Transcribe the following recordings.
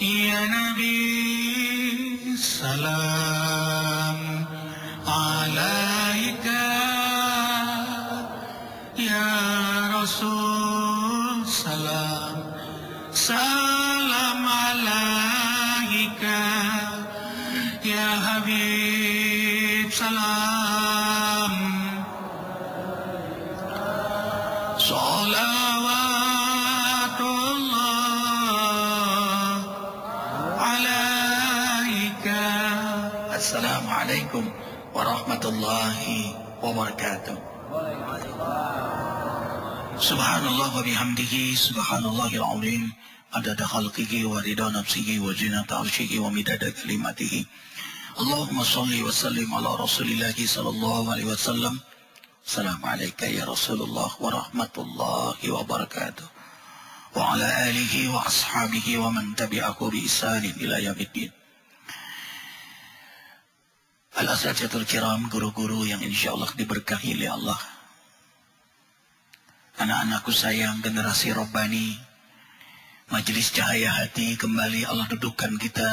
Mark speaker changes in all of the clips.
Speaker 1: Ya Nabi salam alaika, ya Rasul salam salam alaika, ya Habib salam salawatullah alaika. Assalamualaikum warahmatullahi wabarakatuh. Subhanallah wa bihamdihi, subhanallahil azim, adada khalqihi wa rida nafsihi wa zinata arshihi wa midada kalimatihi. Allahumma salli wa sallim ala rasulillahi sallallahu alaihi wasallam. Assalamualaikum ya Rasulullah wa rahmatullahi wa barakatuh. Wa ala alihi wa ashabihi wa man tabi'ahu bi ihsanin ila yaumiddin. Al-asatidatul kiram, guru-guru yang insyaallah diberkahi oleh Allah. Anak-anakku sayang, generasi Rabbani, Majelis Cahaya Hati, kembali Allah dudukkan kita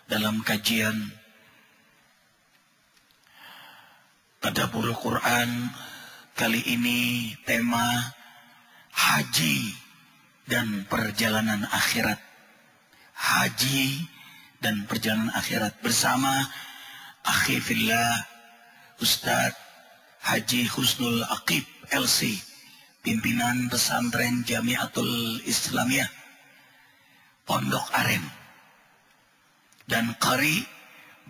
Speaker 1: dalam kajian Tadabbur Quran. Kali ini tema haji dan perjalanan akhirat. Haji dan perjalanan akhirat bersama akhi fillah Ustadz Haji Husnul Aqib LC, pimpinan pesantren Jamiatul Islamiyah Pondok Aren, dan qari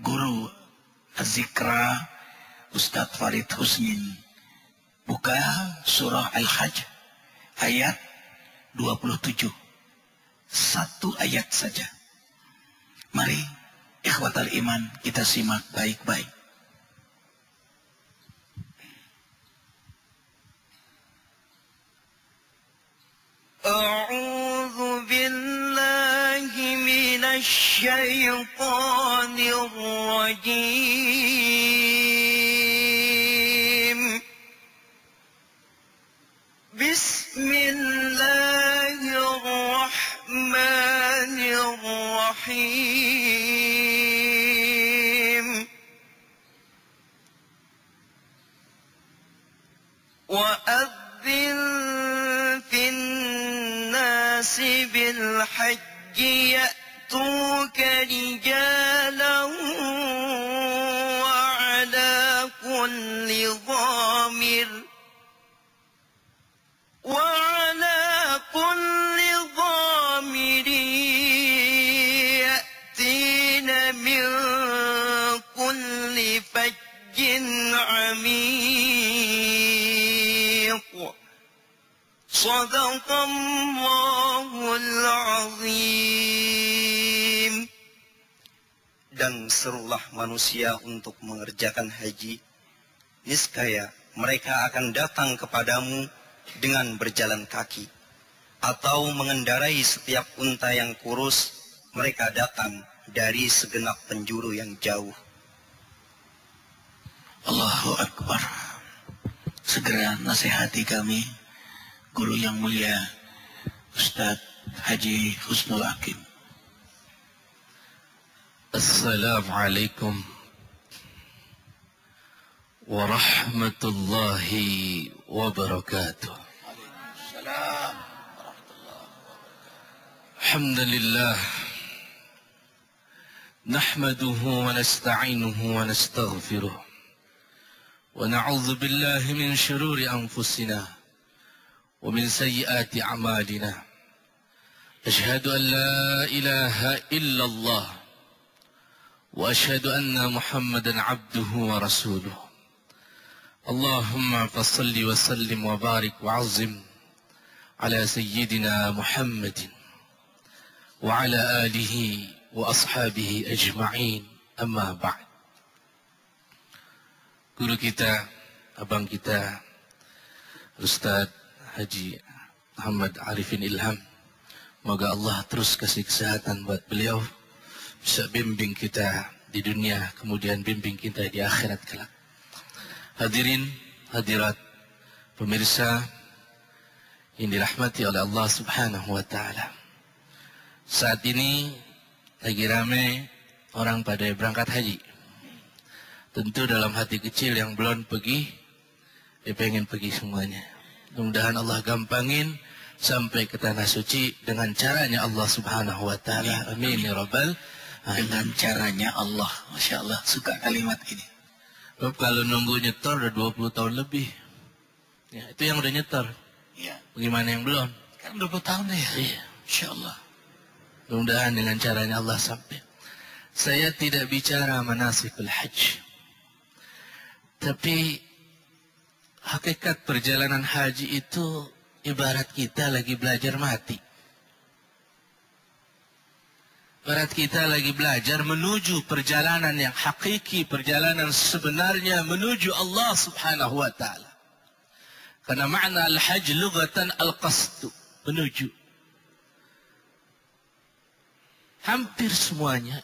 Speaker 1: guru Az-Zikra Ustadz Farid Husnin. Buka surah Al-Hajj ayat 27, satu ayat saja. Mari ikhwatal iman kita simak baik-baik.
Speaker 2: أعوذ بالله من الشيطان الرجيم. بسم الله الرحمن الرحيم. وأذن في الناس بالحج يأتوك رجالا وعلى كل ضامر يأتين من كل فج عميق. Sadaqallahul azim. Dan serulah manusia untuk mengerjakan haji, niscaya mereka akan datang kepadamu dengan berjalan kaki atau mengendarai setiap unta yang kurus. Mereka datang dari segenap penjuru yang jauh.
Speaker 1: Allahu Akbar. Segera nasihati kami guru yang mulia Ustadz Haji Husnul Aqib.
Speaker 3: Assalamualaikum warahmatullahi wabarakatuh. Alhamdulillah, nahmaduhu wa nasta'inuhu wa nastaghfiruh, wa na'udzu billahi min shururi anfusina wa min sayyiati a'malina. Ashhadu an la ilaha illallah wa ashhadu anna Muhammadan abduhu wa rasuluh. Allahumma fassalli wa sallim wa barik wa azim ala sayyidina Muhammadin wa ala alihi wa ashabihi ajma'in, amma ba'd. Guru kita, abang kita, Ustadz Haji Muhammad Arifin Ilham, moga Allah terus kasih kesehatan buat beliau, bisa bimbing kita di dunia, kemudian bimbing kita di akhirat kelak. Hadirin, hadirat, pemirsa yang dirahmati oleh Allah Subhanahu wa Ta'ala. Saat ini lagi rame orang pada berangkat haji. Tentu dalam hati kecil yang belum pergi, dia pengen pergi semuanya. Mudah-mudahan Allah gampangin sampai ke tanah suci dengan caranya Allah Subhanahu wa taala. Amin ya rabbal alamin.
Speaker 1: Dengan caranya Allah. Masya Allah, suka kalimat ini.
Speaker 3: Kalau nunggu nyetor udah 20 tahun lebih. Ya, itu yang udah nyetor.
Speaker 1: Ya.
Speaker 3: Bagaimana yang belum?
Speaker 1: Kan 20 tahun ya.
Speaker 3: Iya.
Speaker 1: Insya Allah.
Speaker 3: Mudah-mudahan dengan caranya Allah sampai. Saya tidak bicara manasikul hajj. Tapi hakikat perjalanan haji itu ibarat kita lagi belajar mati. Ibarat kita lagi belajar menuju perjalanan yang hakiki, perjalanan sebenarnya menuju Allah Subhanahu wa taala. Karena makna al-hajj lugatan al-qasdu, menuju. Hampir semuanya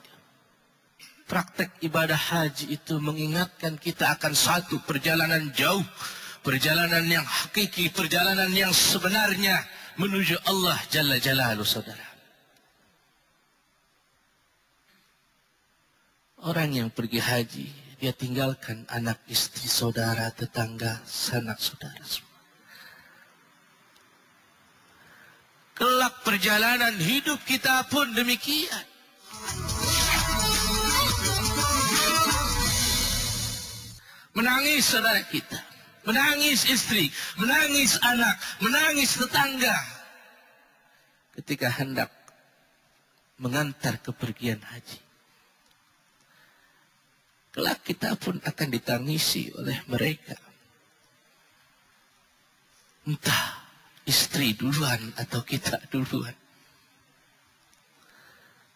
Speaker 3: praktek ibadah haji itu mengingatkan kita akan satu perjalanan jauh, perjalanan yang hakiki, perjalanan yang sebenarnya menuju Allah Jalla Jalaluhu, saudara. Orang yang pergi haji, dia tinggalkan anak, istri, saudara, tetangga, sanak saudara semua. Kelak perjalanan hidup kita pun demikian. Menangis saudara kita, menangis istri, menangis anak, menangis tetangga. Ketika hendak mengantar kepergian haji. Kelak kita pun akan ditangisi oleh mereka. Entah istri duluan atau kita duluan.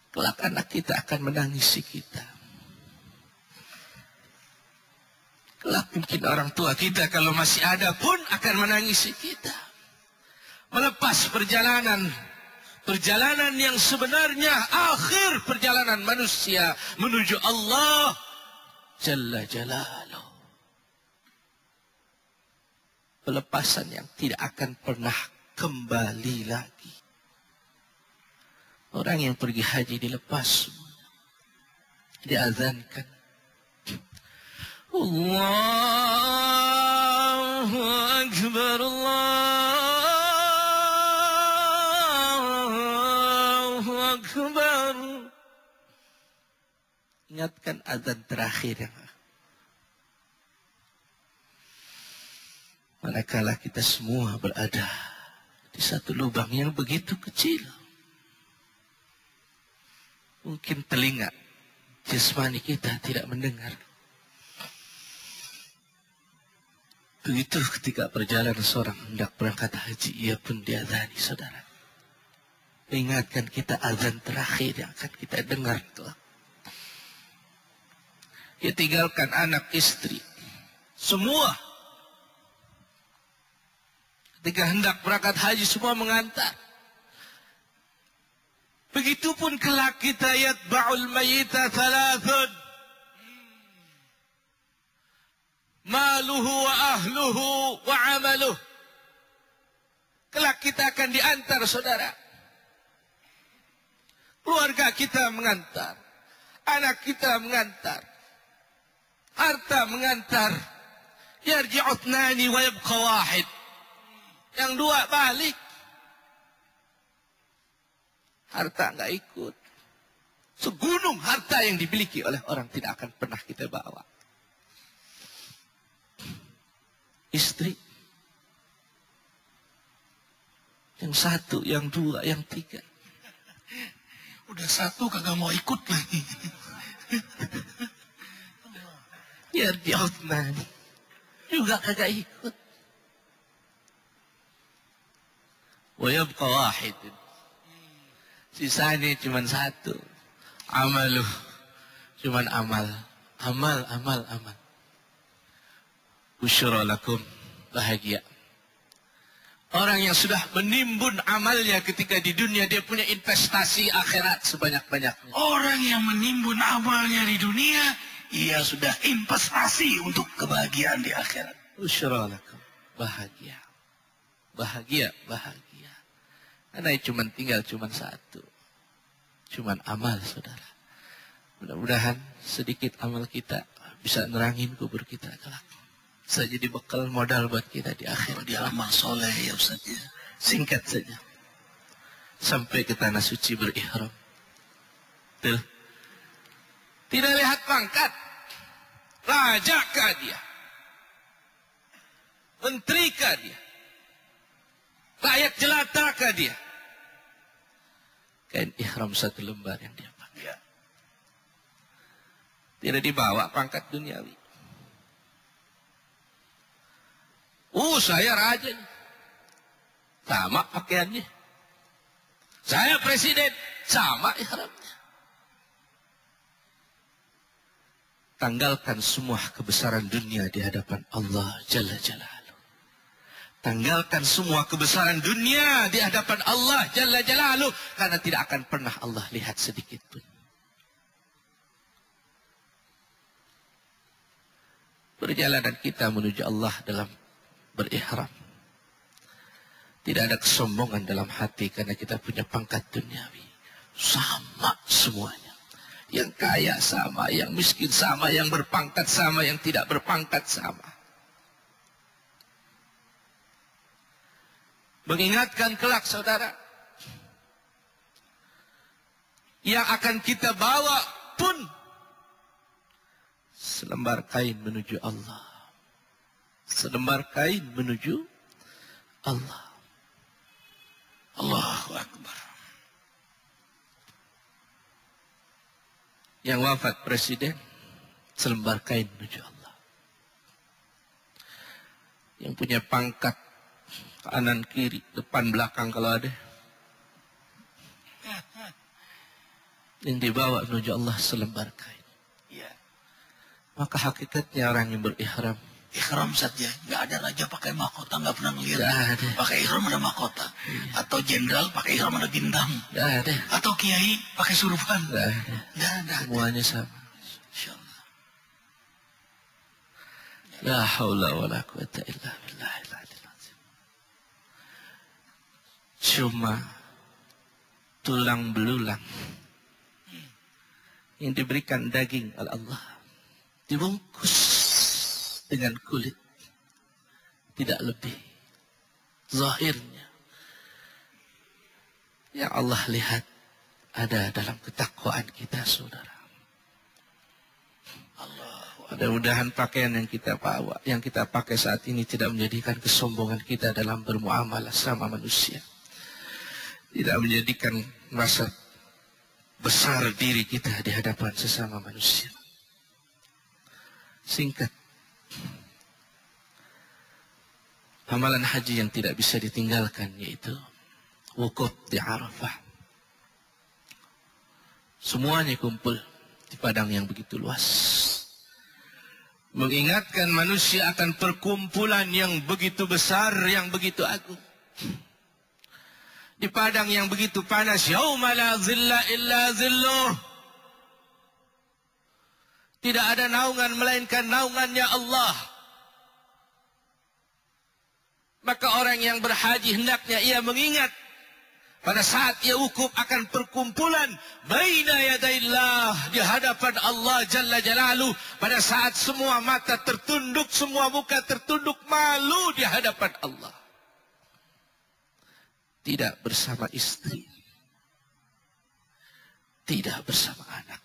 Speaker 3: Kelak anak kita akan menangisi kita. Kelak mungkin orang tua kita kalau masih ada pun akan menangisi kita. Melepas perjalanan. Perjalanan yang sebenarnya akhir perjalanan manusia menuju Allah Jalla Jalaluhu. Pelepasan yang tidak akan pernah kembali lagi. Orang yang pergi haji dilepas semuanya. Diazankan. Allahu Akbar, Allahu Akbar. Ingatkan azan terakhir yang manakala kita semua berada di satu lubang yang begitu kecil. Mungkin telinga jasmani kita tidak mendengar. Begitu ketika perjalanan seorang hendak berangkat haji, ia pun diazani, saudara. Mengingatkan kita azan terakhir yang akan kita dengar kelak. Dia tinggalkan anak, istri, semua. Ketika hendak berangkat haji, semua mengantar. Begitupun kelak kita yatba'ul mayyita thalathun. Maluhu wa ahluhu wa amaluh. Kelak kita akan diantar, saudara. Keluarga kita mengantar. Anak kita mengantar. Harta mengantar. Yarji'u thnani wa yabqa wahid. Yang dua balik. Harta enggak ikut. Segunung harta yang dimiliki oleh orang tidak akan pernah kita bawa. Istri. Yang satu, yang dua, yang tiga.
Speaker 1: Udah satu kagak mau ikut lagi.
Speaker 3: Biar diotman. Juga kagak ikut. Wa yabqa wahid. Sisanya cuma satu. Amaluh. Cuman amal. Amal. Busyra lakum. Bahagia. Orang yang sudah menimbun amalnya ketika di dunia, dia punya investasi akhirat sebanyak-banyaknya.
Speaker 1: Orang yang menimbun amalnya di dunia, ia sudah investasi untuk kebahagiaan di akhirat.
Speaker 3: Busyra lakum. Bahagia. Karena tinggal cuma satu. Cuman amal, saudara. Mudah-mudahan sedikit amal kita bisa nerangin kubur kita kelak. Bisa jadi bekal modal buat kita di akhir.
Speaker 1: Di amal soleh ya Ustaz ya.
Speaker 3: Singkat saja. Sampai ke tanah suci berihram. Tuh. Tidak lihat pangkat. Raja kah dia? Menteri kah dia? Rakyat jelata kah dia? Kain ihram satu lembar yang dia pakai.
Speaker 1: Ya.
Speaker 3: Tidak dibawa pangkat duniawi. Saya raja nih. Sama pakaiannya. Saya presiden. Sama ihramnya. Tanggalkan semua kebesaran dunia di hadapan Allah Jalla Jalaluh. Tanggalkan semua kebesaran dunia di hadapan Allah Jalla Jalaluh. Karena tidak akan pernah Allah lihat sedikit pun. Perjalanan kita menuju Allah dalam berihram. Tidak ada kesombongan dalam hati karena kita punya pangkat duniawi. Sama semuanya. Yang kaya sama, yang miskin sama, yang berpangkat sama, yang tidak berpangkat sama. Mengingatkan kelak saudara. Yang akan kita bawa pun selembar kain menuju Allah. Selembar kain menuju Allah.
Speaker 1: Allahu Akbar.
Speaker 3: Yang wafat presiden, selembar kain menuju Allah. Yang punya pangkat kanan kiri, depan belakang kalau ada. Yang dibawa menuju Allah selembar kain.
Speaker 1: Ya.
Speaker 3: Maka hakikatnya orang yang berihram.
Speaker 1: Ihram saja, nggak ada raja pakai mahkota, nggak pernah melihat.
Speaker 3: Nggak ada.
Speaker 1: Pakai ihram ada mahkota.
Speaker 3: Iya.
Speaker 1: Atau jenderal pakai ihram ada bintang.
Speaker 3: Nggak ada.
Speaker 1: Atau kiai pakai surban.
Speaker 3: Nggak ada.
Speaker 1: Nggak ada.
Speaker 3: Semuanya sama.
Speaker 1: Insyaallah.
Speaker 3: La haula wa la quwata illa billahil aliyil azim. Cuma tulang belulang yang diberikan daging oleh Allah, dibungkus dengan kulit, tidak lebih. Zahirnya yang Allah lihat ada dalam ketakwaan kita, saudara. Mudah-mudahan pakaian yang kita bawa, yang kita pakai saat ini tidak menjadikan kesombongan kita dalam bermuamalah sama manusia. Tidak menjadikan merasa besar diri kita di hadapan sesama manusia. Singkat. Amalan haji yang tidak bisa ditinggalkan yaitu wukuf di Arafah. Semuanya kumpul di padang yang begitu luas. Mengingatkan manusia akan perkumpulan yang begitu besar, yang begitu agung. Di padang yang begitu panas, yauma la zilla illa zilluh. Tidak ada naungan melainkan naungannya Allah. Maka orang yang berhaji hendaknya ia mengingat pada saat ia wukuf akan perkumpulan baina yadaillah, di hadapan Allah Jalla Jalaluh. Pada saat semua mata tertunduk, semua muka tertunduk malu di hadapan Allah. Tidak bersama istri, tidak bersama anak,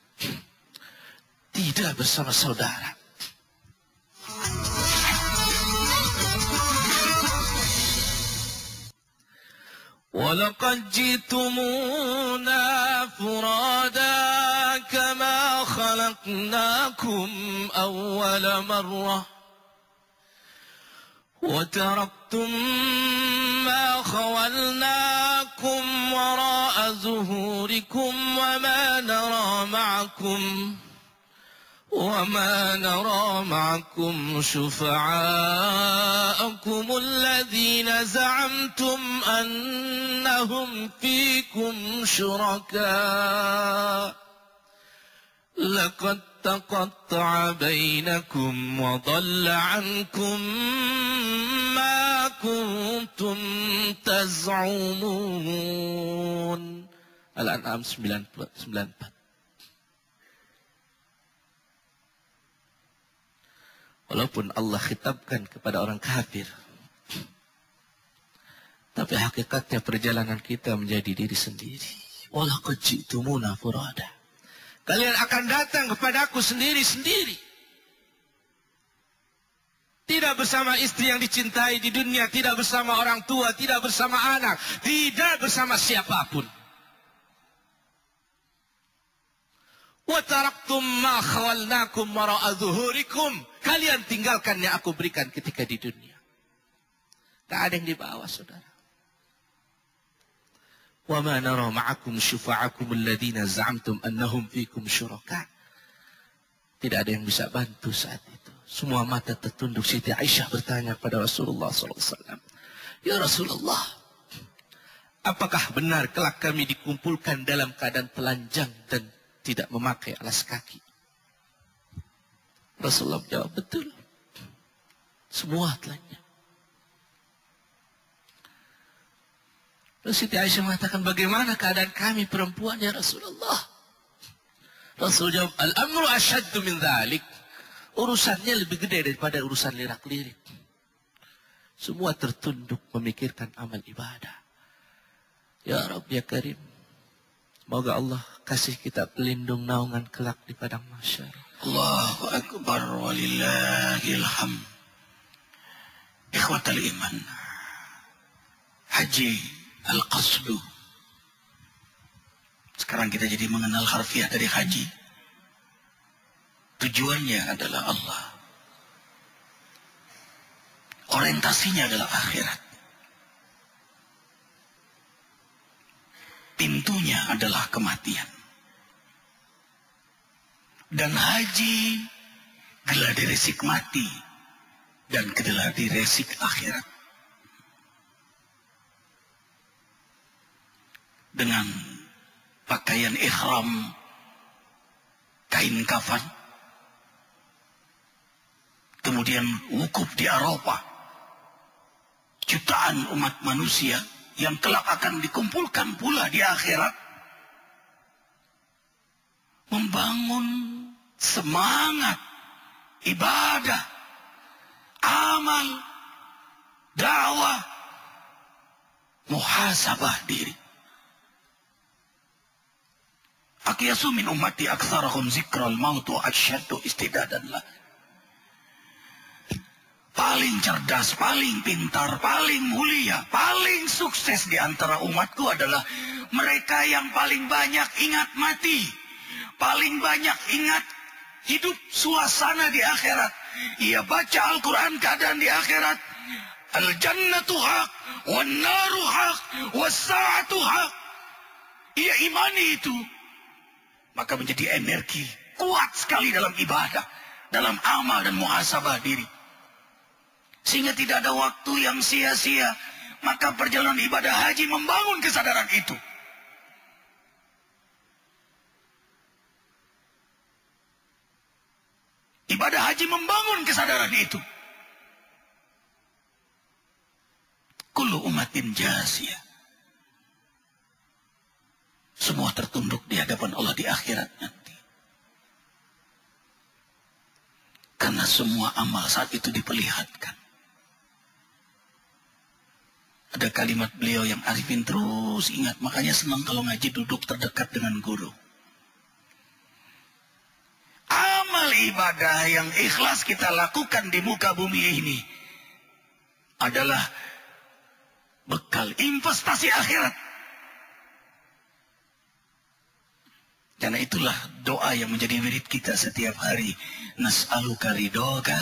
Speaker 3: tidak bersama saudara. وَلَقَدْ جِئْتُمُونَا فُرَادَى كَمَا خَلَقْنَاكُمْ أَوَّلَ مَرَّةٍ وَتَرَكْتُمْ مَا خَوَلْنَاكُمْ وَرَاءَ ظُهُورِكُمْ وما نرى معكم شفعاءكم الذين زعمتم أنهم فيكم شركاء لقد تقطع بينكم وضل عنكم ما كنتم تزعمون. Al-An'am 94. Walaupun Allah khitabkan kepada orang kafir, tapi hakikatnya perjalanan kita menjadi diri sendiri. Walaqad ji'tumuna furada. Kalian akan datang kepadaku sendiri-sendiri. Tidak bersama istri yang dicintai di dunia, tidak bersama orang tua, tidak bersama anak, tidak bersama siapapun. Wa taraktum ma khawalnakum wara'a zuhurikum. Kalian tinggalkan yang aku berikan ketika di dunia. Tak ada yang dibawa, saudara. Wa ma nara ma'akum syufa'akum alladhina za'amtum annahum fikum syuraka. Tidak ada yang bisa bantu saat itu. Semua mata tertunduk. Siti Aisyah bertanya pada Rasulullah SAW. Ya Rasulullah, apakah benar kelak kami dikumpulkan dalam keadaan telanjang dan tidak memakai alas kaki? Rasulullah jawab, betul. Semua telanjang. Lalu Siti Aisyah mengatakan, bagaimana keadaan kami perempuan ya Rasulullah? Rasul jawab, al-amru asyaddu min dhalik. Urusannya lebih gede daripada urusan lirak-lirik. Semua tertunduk memikirkan amal ibadah. Ya Rabb ya Karim, moga Allah kasih kita pelindung naungan kelak di padang mahsyar.
Speaker 1: Allahu Akbar walillahil hamd. Ikhwatal iman. Haji al-qasdu. Sekarang kita jadi mengenal harfiah dari haji. Tujuannya adalah Allah. Orientasinya adalah akhirat. Pintunya adalah kematian. Dan haji geladi resik mati dan geladi resik akhirat. Dengan pakaian ihram, kain kafan, kemudian wukuf di Arafah, jutaan umat manusia yang kelak akan dikumpulkan pula di akhirat, membangun semangat ibadah, amal, dakwah, muhasabah diri. Akiyasu min ummati aktsarahum zikral maut wa asyaddu istidadan lah. Paling cerdas, paling pintar, paling mulia, paling sukses di antara umatku adalah mereka yang paling banyak ingat mati, paling banyak ingat hidup suasana di akhirat. Ia baca Al-Quran keadaan di akhirat. Al-jannatu haq, wan-naru haq, was-sa'atu haq. Ia imani itu. Maka menjadi energi kuat sekali dalam ibadah, dalam amal dan muhasabah diri. Sehingga tidak ada waktu yang sia-sia. Maka perjalanan ibadah haji membangun kesadaran itu. Ibadah haji membangun kesadaran itu. Kullu umatin jasiyah. Semua tertunduk di hadapan Allah di akhirat nanti. Karena semua amal saat itu diperlihatkan. Ada kalimat beliau yang Arifin terus ingat. Makanya senang kalau ngaji duduk terdekat dengan guru. Amal ibadah yang ikhlas kita lakukan di muka bumi ini adalah bekal investasi akhirat. Karena itulah doa yang menjadi wirid kita setiap hari. Nas'aluka ridhoka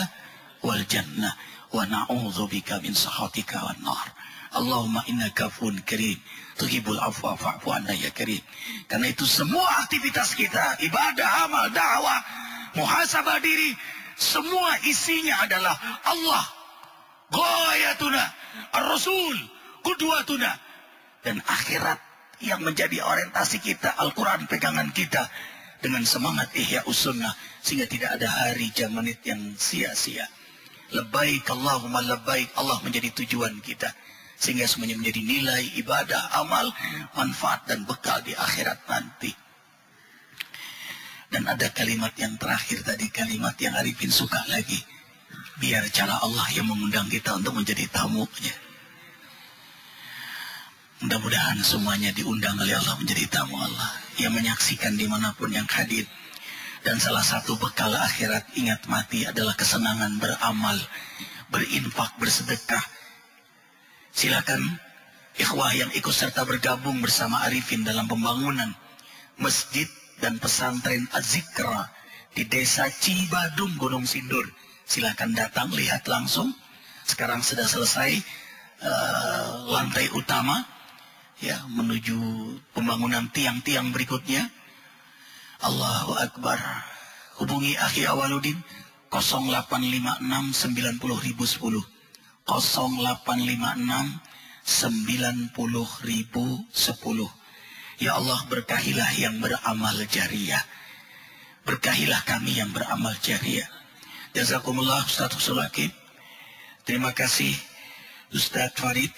Speaker 1: wal jannah wa na'udzubika min sakhatika wan nar. Allahumma innaka afuwwun karim tuhibbul afwa fa'fu anna ya karim. Karena itu semua aktivitas kita, ibadah, amal, dakwah, muhasabah diri, semua isinya adalah Allah. Ghayatuna, ar-rasul, qudwatuna, dan akhirat yang menjadi orientasi kita, Al-Quran pegangan kita, dengan semangat ihya usunnah, sehingga tidak ada hari jam menit yang sia-sia. Labbaik Allahumma labbaik, Allah menjadi tujuan kita. sehingga semuanya menjadi nilai, ibadah, amal, manfaat dan bekal di akhirat nanti. Dan ada kalimat yang terakhir tadi, kalimat yang Arifin suka lagi. Biar cara Allah yang mengundang kita untuk menjadi tamunya. Mudah-mudahan semuanya diundang oleh Allah menjadi tamu Allah, yang menyaksikan dimanapun yang hadir. Dan salah satu bekal akhirat, ingat mati, adalah kesenangan beramal, berinfak, bersedekah. Silakan ikhwah yang ikut serta bergabung bersama Arifin dalam pembangunan masjid dan pesantren Az-Zikra di Desa Cibadung, Gunung Sindur. Silakan datang, lihat langsung. Sekarang sudah selesai lantai utama, ya, menuju pembangunan tiang-tiang berikutnya. Allahu Akbar. Hubungi Akhi Awaludin 0856 90.010, 0856 90.010. Ya Allah, berkahilah yang beramal jariah. Berkahilah kami yang beramal jariah. Jazakumullah Ustaz Sulakib. Terima kasih Ustaz Farid,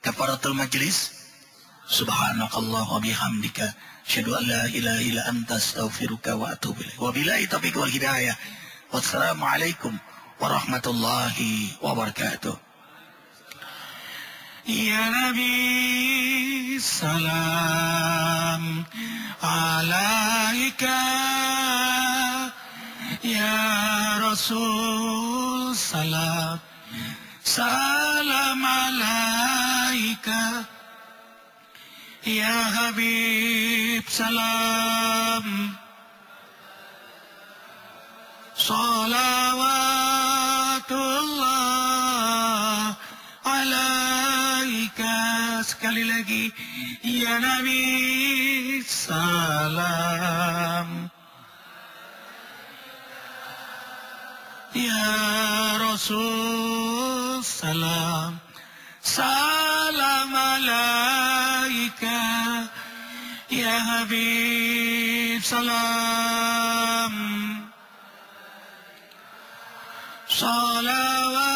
Speaker 1: Kafaratul Majlis. Subhanakallah wa bihamdika, asyhadu an la ilaha illa anta, astaghfiruka wa atubu ilaik. Wabillahi taufiq wal hidayah. Wassalamualaikum warahmatullahi wabarakatuh. Ya Nabi, salam alaika. Ya Rasul, salam alaika. Ya Habib, salam salawatullah alaika. Sekali lagi, ya Nabi, salam. Ya Rasul, salam alaika. Ya Habib, salam salawat